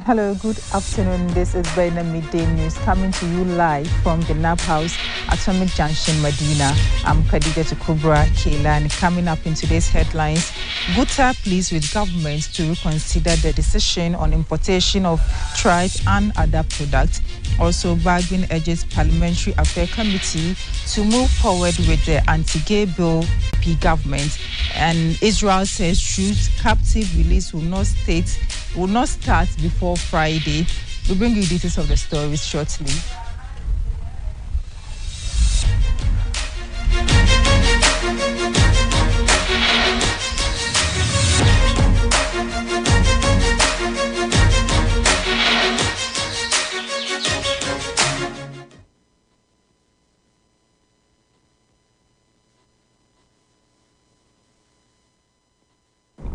Hello, good afternoon. This is Midday News coming to you live from the NAB House, Atomic Junction, Medina. I'm Khadija Kubra Kailan. Coming up in today's headlines, Guta pleads with government to reconsider the decision on importation of tribe and other products. Also, Bagbin urges Parliamentary Affairs Committee to move forward with the anti-gay bill government. And Israel says truth captive release will not start before Friday. We'll bring you details of the stories shortly.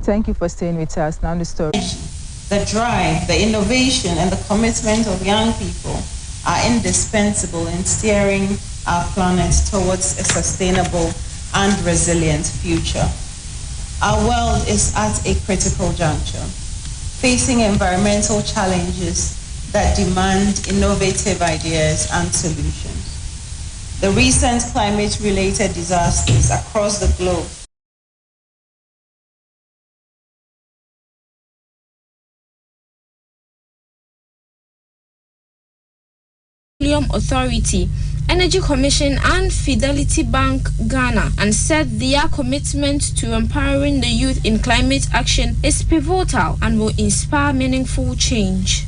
Thank you for staying with us. Now the story. The drive, the innovation, and the commitment of young people are indispensable in steering our planet towards a sustainable and resilient future. Our world is at a critical juncture, facing environmental challenges that demand innovative ideas and solutions. The recent climate-related disasters across the globe Authority, Energy Commission and Fidelity Bank Ghana, and said their commitment to empowering the youth in climate action is pivotal and will inspire meaningful change.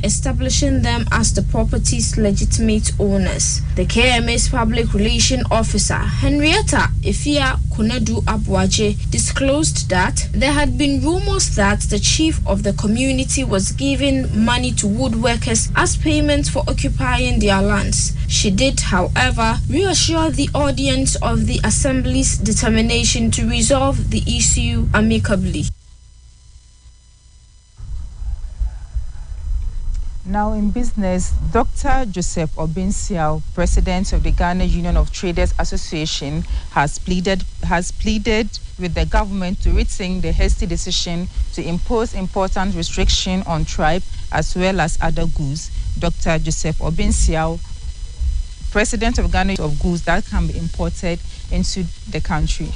Establishing them as the property's legitimate owners. The KMA's public relations officer, Henrietta Ifia Kunedu Abuaje, disclosed that there had been rumors that the chief of the community was giving money to woodworkers as payment for occupying their lands. She did, however, reassure the audience of the Assembly's determination to resolve the issue amicably. Now in business, Dr. Joseph Obinsiao, president of the Ghana Union of Traders Association, has pleaded with the government to rethink the hasty decision to impose important restriction on tribe as well as other goods. Dr. Joseph Obinsiao, president of Ghana of goods that can be imported into the country.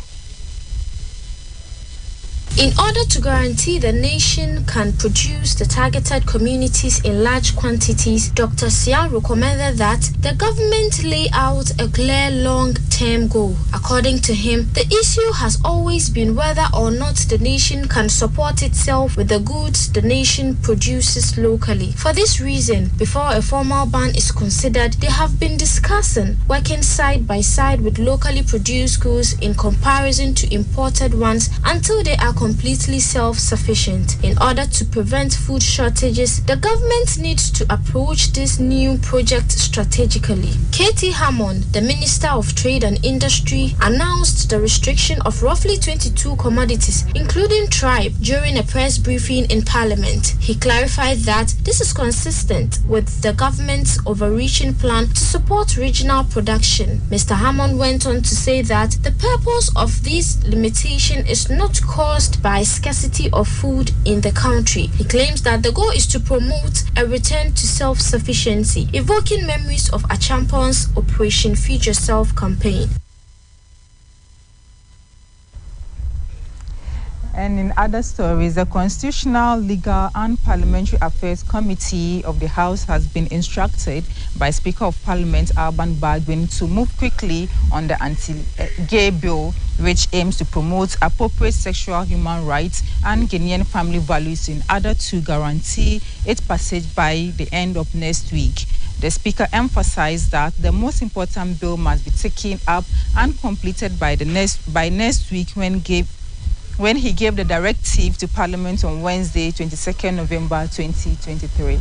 In order to guarantee the nation can produce the targeted communities in large quantities, Dr. Siao recommended that the government lay out a clear long-term goal. According to him, the issue has always been whether or not the nation can support itself with the goods the nation produces locally. For this reason, before a formal ban is considered, they have been discussing working side by side with locally produced goods in comparison to imported ones until they are completely self-sufficient. In order to prevent food shortages, the government needs to approach this new project strategically. Katie Hammond, the Minister of Trade and Industry, announced the restriction of roughly 22 commodities, including tribe, during a press briefing in Parliament. He clarified that this is consistent with the government's overreaching plan to support regional production. Mr. Hammond went on to say that the purpose of this limitation is not caused by scarcity of food in the country. He claims that the goal is to promote a return to self-sufficiency, evoking memories of Achampon's Operation Feed Yourself campaign. And in other stories, the Constitutional, Legal and Parliamentary Affairs Committee of the House has been instructed by Speaker of Parliament Alban Bagbin to move quickly on the anti-gay bill, which aims to promote appropriate sexual human rights and Guinean family values in order to guarantee its passage by the end of next week. The Speaker emphasized that the most important bill must be taken up and completed by next week when he gave the directive to Parliament on Wednesday, 22nd November 2023.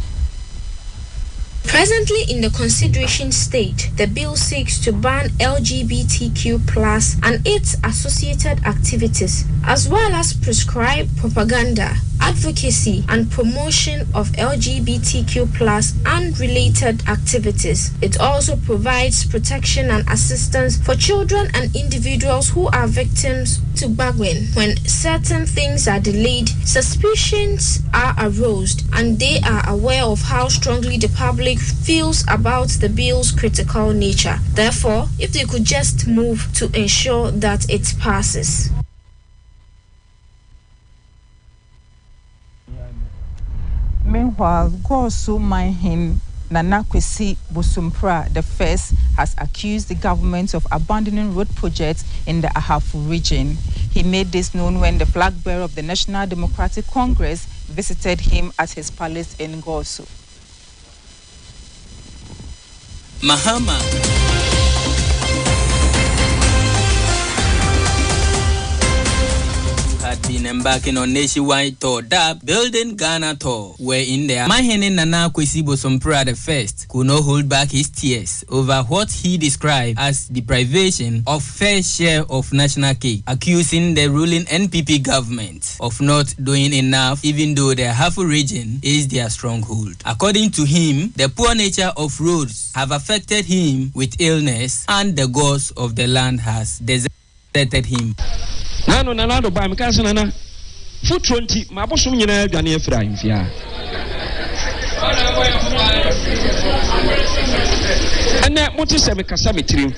Presently in the consideration stage, the bill seeks to ban LGBTQ+ and its associated activities, as well as prescribe propaganda, advocacy, and promotion of LGBTQ+ and related activities. It also provides protection and assistance for children and individuals who are victims to bargain. When certain things are delayed, suspicions are aroused, and they are aware of how strongly the public feels about the bill's critical nature. Therefore, if they could just move to ensure that it passes. Meanwhile, Gosu Mainhin Nana Kwesi Busumpra the first has accused the government of abandoning road projects in the Ahafu region. He made this known when the flag bearer of the National Democratic Congress visited him at his palace in Gosu. Mahama had been embarking on nationwide tour dubbed Building Ghana Tour, where in there Mahene Nana Kwesi Bosompra the first could not hold back his tears over what he described as deprivation of fair share of national cake, accusing the ruling NPP government of not doing enough even though the Ahafu region is their stronghold. According to him, the poor nature of roads have affected him with illness and the gods of the land has deserted him. Nano nanado ba mekasa nana foot 20 mabosom nyina adwane afira mfia ene moti se mekasa metirim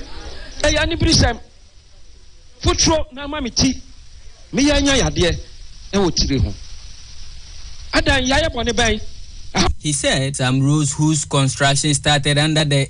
ya ni brisem futro na mamiti me yanya yade e wotire ho adan yaye bone ban. He said some roads whose construction started under the